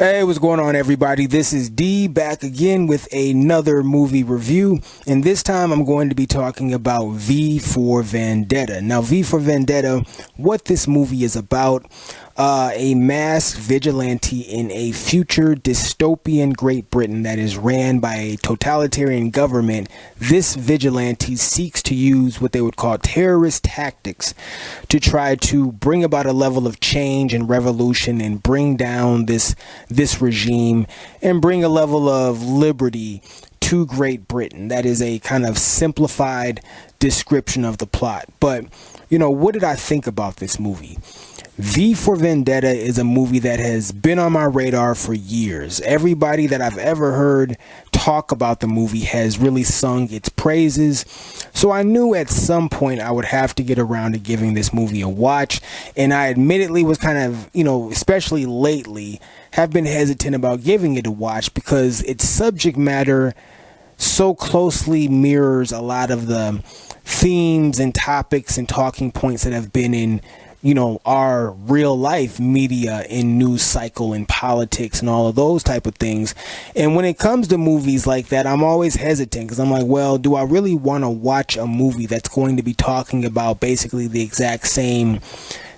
Hey, what's going on, everybody? This is D back again with another movie review, and this time I'm going to be talking about V for Vendetta. Now, V for Vendetta, what this movie is about, a masked vigilante in a future dystopian Great Britain that is ran by a totalitarian government. This vigilante seeks to use what they would call terrorist tactics to try to bring about a level of change and revolution and bring down this regime and bring a level of liberty to Great Britain. That is a kind of simplified description of the plot. But, what did I think about this movie? V for Vendetta is a movie that has been on my radar for years. Everybody that I've ever heard talk about the movie has really sung its praises. So I knew at some point I would have to get around to giving this movie a watch. And I admittedly was kind of, especially lately, have been hesitant about giving it a watch because its subject matter so closely mirrors a lot of the themes and topics and talking points that have been in our real life media and news cycle and politics and all of those type of things. And when it comes to movies like that, I'm always hesitant because I'm like, well, do I really want to watch a movie that's going to be talking about basically the exact same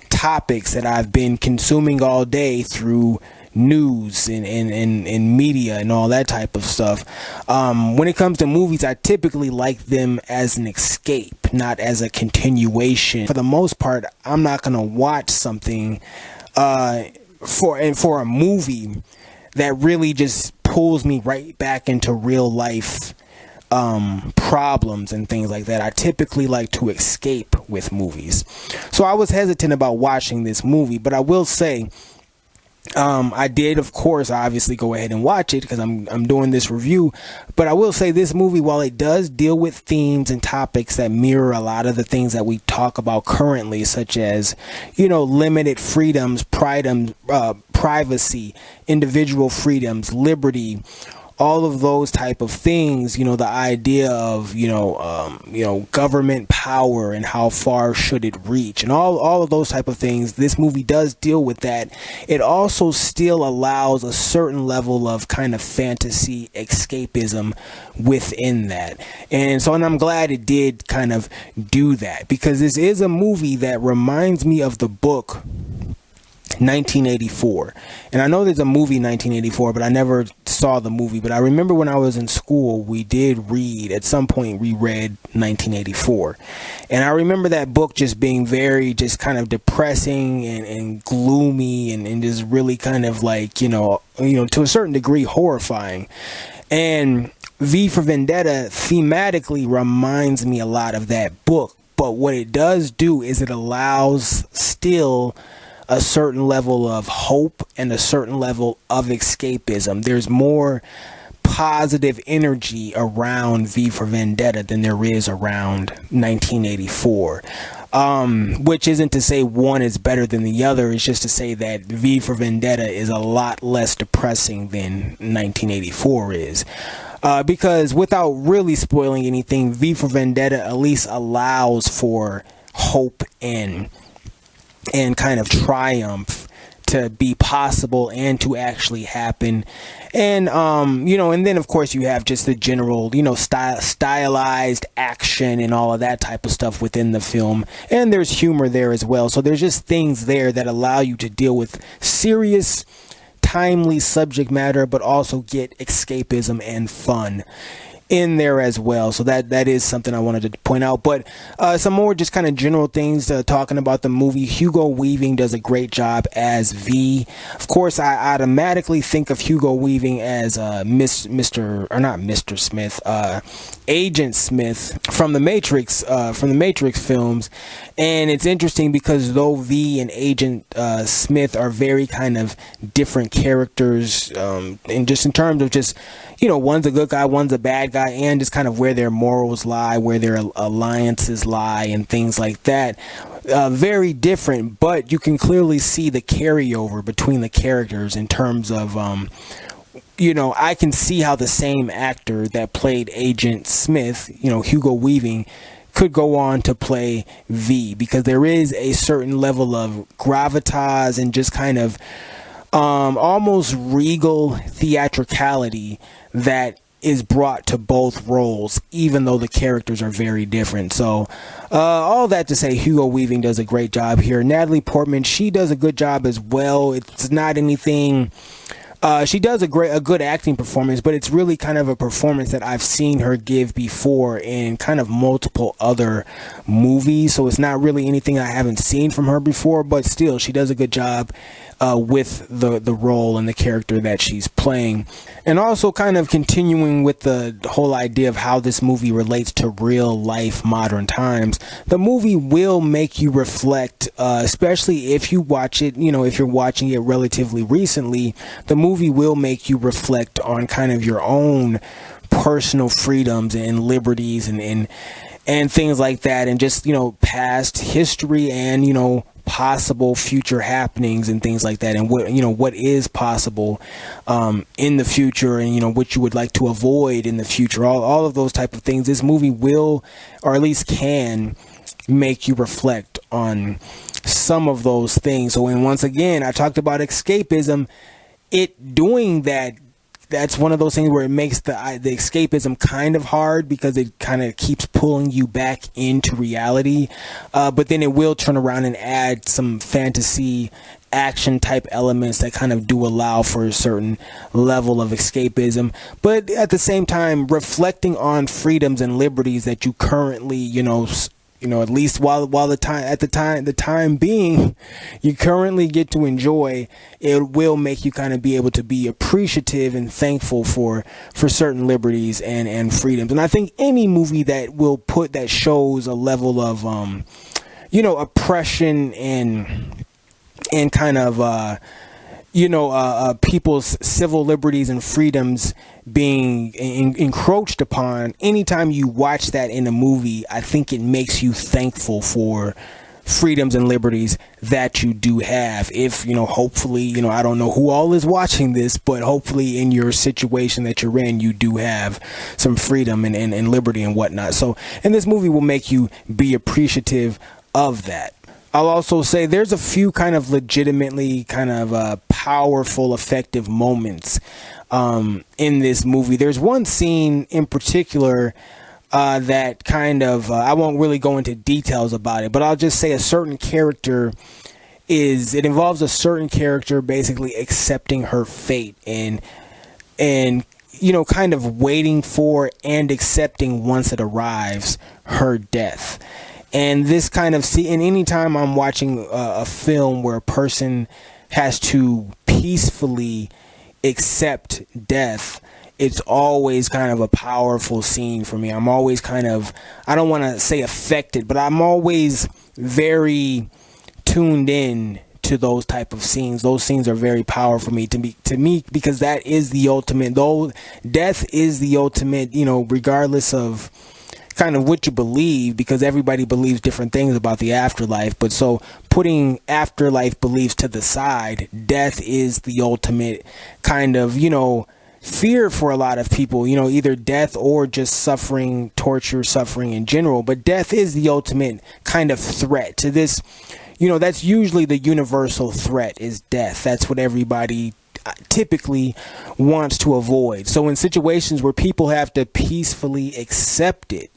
topics that I've been consuming all day through news and media and all that type of stuff. When it comes to movies, I typically like them as an escape, not as a continuation. For the most part, I'm not going to watch something for a movie that really just pulls me right back into real life problems and things like that. I typically like to escape with movies. So I was hesitant about watching this movie, but I will say I did, of course, obviously go ahead and watch it because I'm doing this review. But I will say this movie, while it does deal with themes and topics that mirror a lot of the things that we talk about currently, such as, limited freedoms, privacy, individual freedoms, liberty, all of those type of things, the idea of, government power and how far should it reach and all of those type of things. This movie does deal with that. It also still allows a certain level of kind of fantasy escapism within that. And I'm glad it did kind of do that because this is a movie that reminds me of the book 1984. And I know there's a movie 1984, but I never saw the movie. But I remember when I was in school, we did read, at some point we read 1984. And I remember that book just being very just kind of depressing and gloomy and just really kind of like, to a certain degree horrifying. And V for Vendetta thematically reminds me a lot of that book. But what it does do is it allows still a certain level of hope and a certain level of escapism. There's more positive energy around V for Vendetta than there is around 1984. Which isn't to say one is better than the other. It's just to say that V for Vendetta is a lot less depressing than 1984 is. Because without really spoiling anything, V for Vendetta at least allows for hope and kind of triumph to be possible and to actually happen. And and then of course you have just the general stylized action and all of that type of stuff within the film, and there's humor there as well. So there's just things there that allow you to deal with serious, timely subject matter, but also get escapism and fun in there as well. So that is something I wanted to point out. But some more just kind of general things talking about the movie. Hugo Weaving does a great job as V. Of course, I automatically think of Hugo Weaving as Mr. Smith, Agent Smith from the Matrix films. And it's interesting because though V and Agent Smith are very kind of different characters, and just in terms of just, one's a good guy, one's a bad guy, and just kind of where their morals lie, where their alliances lie, and things like that. Very different, but you can clearly see the carryover between the characters in terms of, I can see how the same actor that played Agent Smith, Hugo Weaving, could go on to play V, because there is a certain level of gravitas and just kind of almost regal theatricality that is brought to both roles, even though the characters are very different. So all that to say, Hugo Weaving does a great job here. Natalie Portman, she does a good job as well. It's not anything... she does a good acting performance, but it's really kind of a performance that I've seen her give before in kind of multiple other movies. So it's not really anything I haven't seen from her before, but still, she does a good job with the role and the character that she's playing. And also kind of continuing with the whole idea of how this movie relates to real life modern times, the movie will make you reflect, especially if you watch it, if you're watching it relatively recently, the movie will make you reflect on kind of your own personal freedoms and liberties and things like that, and just, past history and, possible future happenings and things like that, and what is possible in the future, and what you would like to avoid in the future, all of those type of things. This movie will, or at least can, make you reflect on some of those things. So, and once again, I talked about escapism. It doing that, that's one of those things where it makes the escapism kind of hard, because it kind of keeps pulling you back into reality. But then it will turn around and add some fantasy action type elements that kind of do allow for a certain level of escapism. But at the same time, reflecting on freedoms and liberties that you currently, at least while the time being, you currently get to enjoy, it will make you kind of be able to be appreciative and thankful for certain liberties and freedoms. And I think any movie that shows a level of oppression and kind of people's civil liberties and freedoms being encroached upon, anytime you watch that in a movie, I think it makes you thankful for freedoms and liberties that you do have. If, hopefully, I don't know who all is watching this, but hopefully in your situation that you're in, you do have some freedom and liberty and whatnot. So, and this movie will make you be appreciative of that. I'll also say there's a few kind of legitimately kind of powerful, effective moments in this movie. There's one scene in particular that kind of, I won't really go into details about it, but I'll just say it involves a certain character basically accepting her fate and kind of waiting for and accepting, once it arrives, her death. And this kind of and anytime I'm watching a film where a person has to peacefully accept death, it's always kind of a powerful scene for me. I'm always kind of, I don't want to say affected, but I'm always very tuned in to those type of scenes. Those scenes are very powerful to me, because that is the ultimate, though death is the ultimate, regardless of kind of what you believe, because everybody believes different things about the afterlife. But so putting afterlife beliefs to the side, death is the ultimate kind of, fear for a lot of people, either death or just suffering, torture, suffering in general. But death is the ultimate kind of threat to this. That's usually the universal threat, is death. That's what everybody typically wants to avoid. So in situations where people have to peacefully accept it,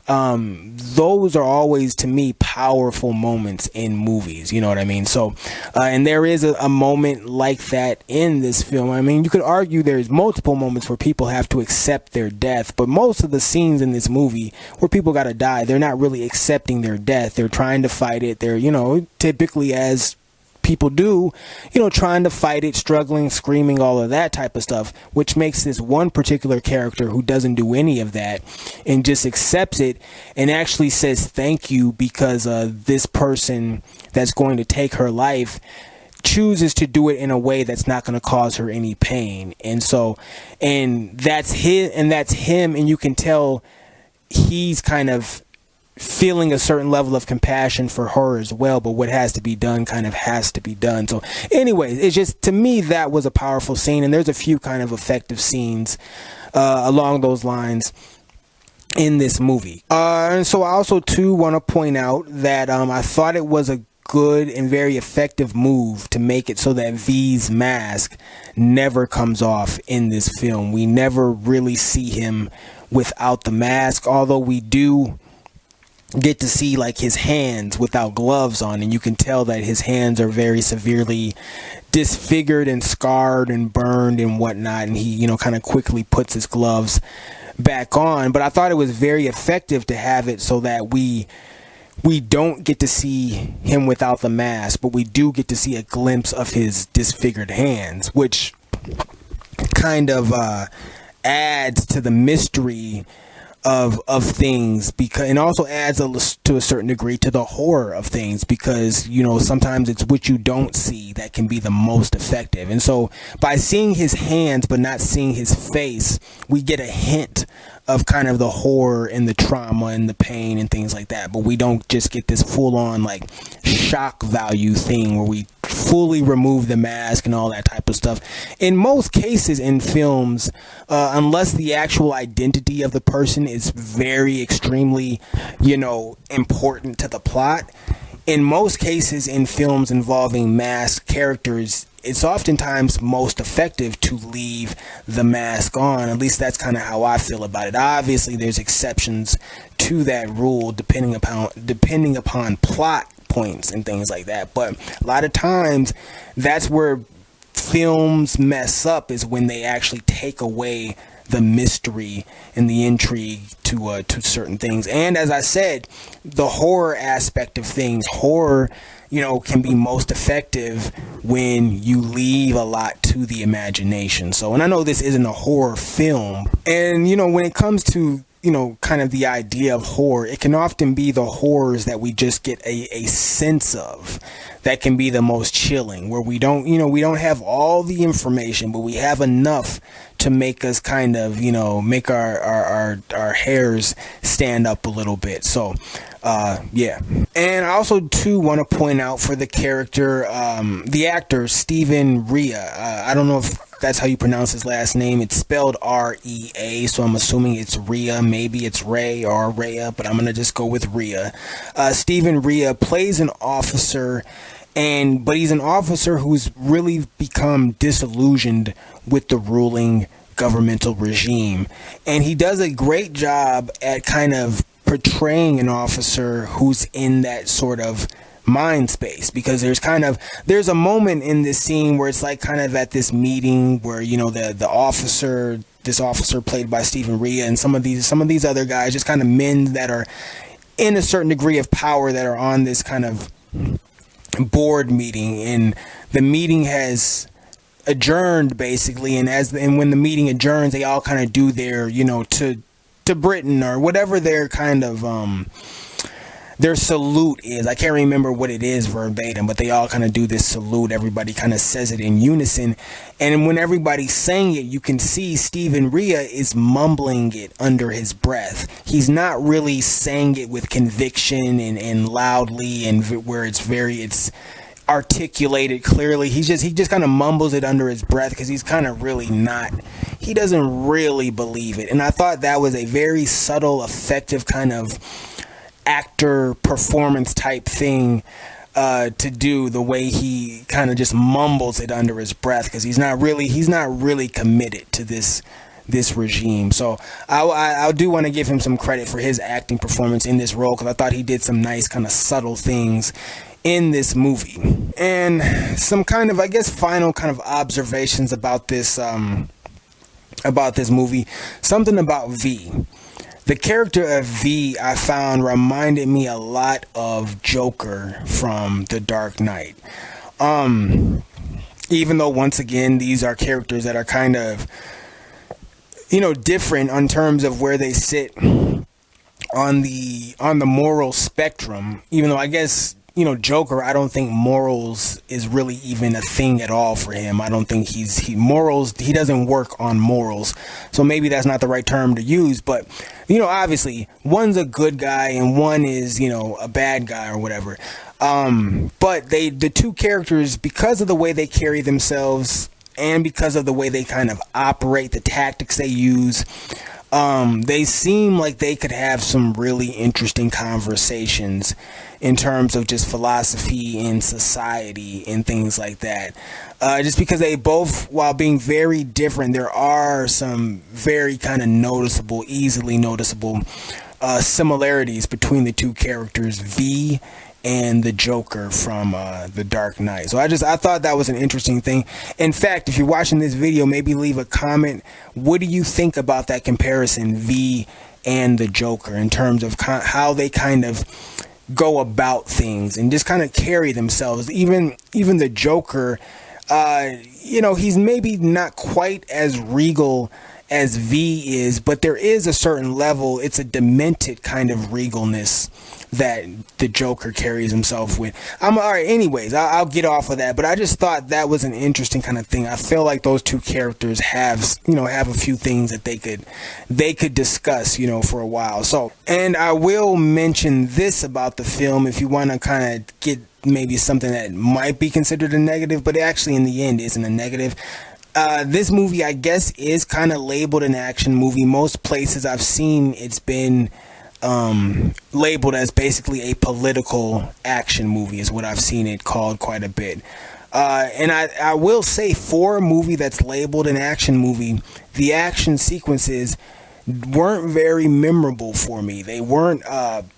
those are always, to me, powerful moments in movies. You know what I mean? So, and there is a moment like that in this film. I mean, you could argue there's multiple moments where people have to accept their death, but most of the scenes in this movie where people gotta die, they're not really accepting their death. They're trying to fight it. They're, typically, as people do, trying to fight it, struggling, screaming, all of that type of stuff, which makes this one particular character who doesn't do any of that and just accepts it and actually says thank you, because this person that's going to take her life chooses to do it in a way that's not going to cause her any pain. And so, and that's him, and you can tell he's kind of feeling a certain level of compassion for her as well, but what has to be done kind of has to be done. So anyways, it's just, to me, that was a powerful scene, and there's a few kind of effective scenes along those lines in this movie. And so I also too want to point out that I thought it was a good and very effective move to make it so that V's mask never comes off in this film. We never really see him without the mask, although we do get to see like his hands without gloves on, and you can tell that his hands are very severely disfigured and scarred and burned and whatnot, and he, you know, kind of quickly puts his gloves back on. But I thought it was very effective to have it so that we don't get to see him without the mask, but we do get to see a glimpse of his disfigured hands, which kind of adds to the mystery of things, because, and also adds to a certain degree to the horror of things, because, you know, sometimes it's what you don't see that can be the most effective. And so by seeing his hands but not seeing his face, we get a hint of kind of the horror and the trauma and the pain and things like that, but we don't just get this full-on like shock value thing where we fully remove the mask and all that type of stuff. In most cases in films, unless the actual identity of the person is very extremely, you know, important to the plot, in most cases in films involving masked characters, it's oftentimes most effective to leave the mask on. At least that's kind of how I feel about it. Obviously, there's exceptions to that rule depending upon plot points and things like that. But a lot of times, that's where films mess up, is when they actually take away the mystery and the intrigue to certain things. And as I said, the horror aspect of things, horror, you know, can be most effective when you leave a lot to the imagination. So, and I know this isn't a horror film, and, you know, when it comes to, you know, kind of the idea of horror, it can often be the horrors that we just get a sense of that can be the most chilling, where we don't, you know, we don't have all the information, but we have enough to make us kind of, you know, make our hairs stand up a little bit. So yeah. And I also too want to point out for the character, the actor Stephen Rea, I don't know if that's how you pronounce his last name. It's spelled R-E-A, so I'm assuming it's Rea. Maybe it's Ray or Rhea, but I'm going to just go with Rea. Stephen Rea plays an officer, but he's an officer who's really become disillusioned with the ruling governmental regime. And he does a great job at kind of portraying an officer who's in that sort of mind space, because there's a moment in this scene where it's like kind of at this meeting where, you know, this officer played by Stephen Rea and some of these other guys, just kind of men that are in a certain degree of power, that are on this kind of board meeting, and the meeting has adjourned basically, and when the meeting adjourns, they all kind of do their, you know, to Britain or whatever their kind of their salute is. I can't remember what it is verbatim, but they all kind of do this salute. Everybody kind of says it in unison, and when everybody's saying it, you can see Stephen Rea is mumbling it under his breath. He's not really saying it with conviction and loudly, and where it's articulated clearly. He just kind of mumbles it under his breath, because he doesn't really believe it. And I thought that was a very subtle, effective kind of actor performance type thing to do, the way he kind of just mumbles it under his breath, because he's not really committed to this regime. So I do want to give him some credit for his acting performance in this role, because I thought he did some nice kind of subtle things in this movie. And some kind of, I guess, final kind of observations about this movie. Something about V. The character of V, I found, reminded me a lot of Joker from The Dark Knight. Even though, once again, these are characters that are kind of, you know, different in terms of where they sit on the moral spectrum. Even though, I guess, you know, Joker, I don't think morals is really even a thing at all for him. I don't think he doesn't work on morals. So maybe that's not the right term to use, but, you know, obviously one's a good guy and one is, you know, a bad guy or whatever. But the two characters, because of the way they carry themselves and because of the way they kind of operate, the tactics they use, They seem like they could have some really interesting conversations in terms of just philosophy and society and things like that. Just because they both, while being very different, there are some very kind of noticeable, easily noticeable similarities between the two characters, V and the Joker from The Dark Knight. So I thought that was an interesting thing. In fact, if you're watching this video, maybe leave a comment. What do you think about that comparison, V and the Joker, in terms of how they kind of go about things and just kind of carry themselves? Even the Joker, he's maybe not quite as regal as V is, but there is a certain level. It's a demented kind of regalness that the Joker carries himself with. All right, anyways, I'll get off of that, but I just thought that was an interesting kind of thing. I feel like those two characters have a few things that they could discuss, for a while. So, and I will mention this about the film if you want to kind of get maybe something that might be considered a negative, but actually in the end isn't a negative. This movie, I guess, is kind of labeled an action movie. Most places I've seen it's been labeled as basically a political action movie is what I've seen it called quite a bit. And I will say, for a movie that's labeled an action movie, the action sequences weren't very memorable for me. They weren't,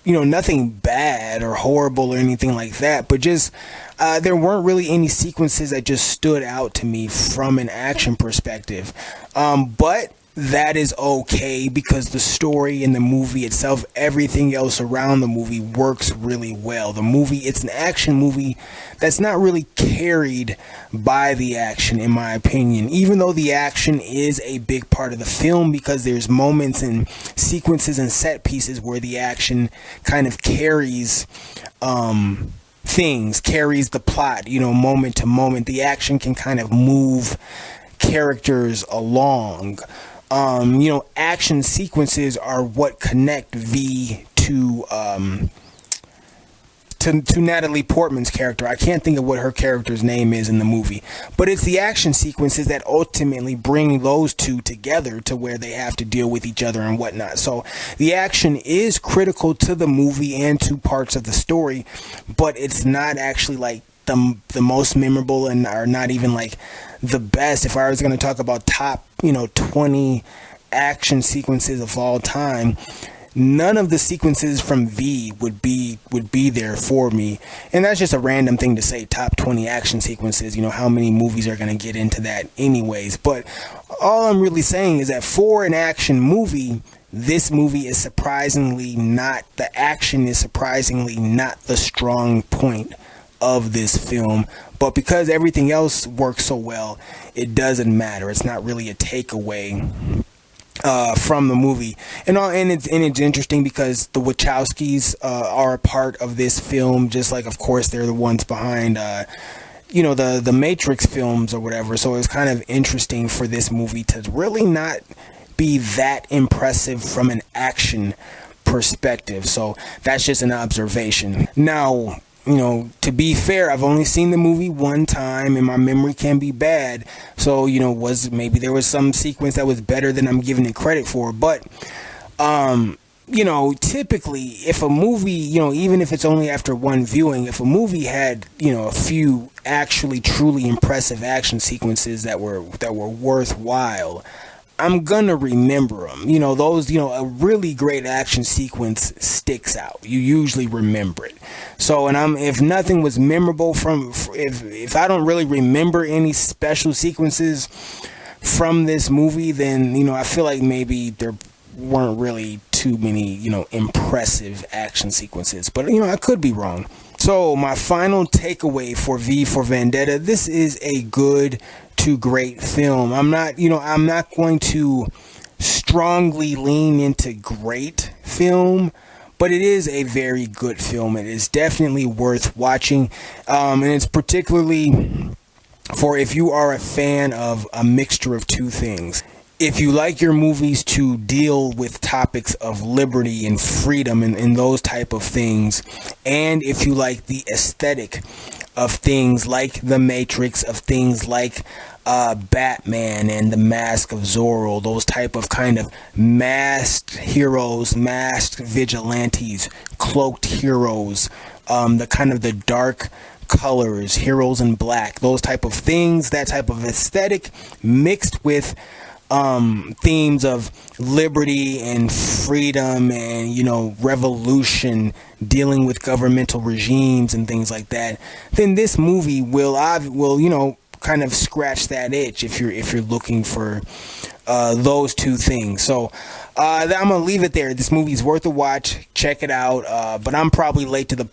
nothing bad or horrible or anything like that, but just there weren't really any sequences that just stood out to me from an action perspective. But that is okay, because the story in the movie itself, everything else around the movie works really well. The movie, it's an action movie that's not really carried by the action, in my opinion, even though the action is a big part of the film, because there's moments and sequences and set pieces where the action kind of carries carries the plot, moment to moment. The action can kind of move characters along. Action sequences are what connect V to Natalie Portman's character. I can't think of what her character's name is in the movie, but it's the action sequences that ultimately bring those two together to where they have to deal with each other and whatnot. So the action is critical to the movie and to parts of the story, but it's not actually like the most memorable, and are not even like the best. If I was going to talk about top 20 action sequences of all time, none of the sequences from V would be there for me. And that's just a random thing to say, top 20 action sequences. How many movies are going to get into that anyways? But all I'm really saying is that for an action movie, this movie is surprisingly not, the action is surprisingly not the strong point of this film. But because everything else works so well, it doesn't matter. It's not really a takeaway from the movie. And it's interesting because the Wachowskis are a part of this film, just like, of course, they're the ones behind the Matrix films or whatever. So it's kind of interesting for this movie to really not be that impressive from an action perspective. So that's just an observation. Now, to be fair, I've only seen the movie one time, and my memory can be bad. So, maybe there was some sequence that was better than I'm giving it credit for. But, typically, if a movie, even if it's only after one viewing, if a movie had, a few actually truly impressive action sequences that were worthwhile, I'm gonna remember them. Those, a really great action sequence sticks out. You usually remember it. So, if nothing was memorable if I don't really remember any special sequences from this movie, then, I feel like maybe there weren't really too many, impressive action sequences. But, I could be wrong. So, my final takeaway for V for Vendetta, this is a good to great film. I'm not going to strongly lean into great film, but it is a very good film. It is definitely worth watching, and it's particularly for if you are a fan of a mixture of two things. If you like your movies to deal with topics of liberty and freedom and those type of things, and if you like the aesthetic of things like The Matrix, of things like Batman and the Mask of Zorro, those type of kind of masked heroes, masked vigilantes, cloaked heroes, the kind of the dark colors, heroes in black, those type of things, that type of aesthetic mixed with themes of liberty and freedom and, you know, revolution, dealing with governmental regimes and things like that, then this movie will you know, kind of scratch that itch if you're looking for those two things. So I'm gonna leave it there. This movie's worth a watch. Check it out. But I'm probably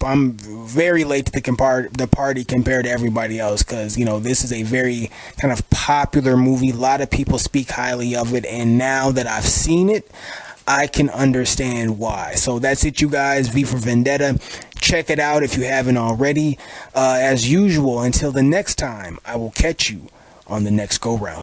I'm very late to the party compared to everybody else, because, you know, this is a very kind of popular movie. A lot of people speak highly of it, and now that I've seen it, I can understand why. So that's it, you guys. V for Vendetta. Check it out if you haven't already. As usual, until the next time, I will catch you on the next go round.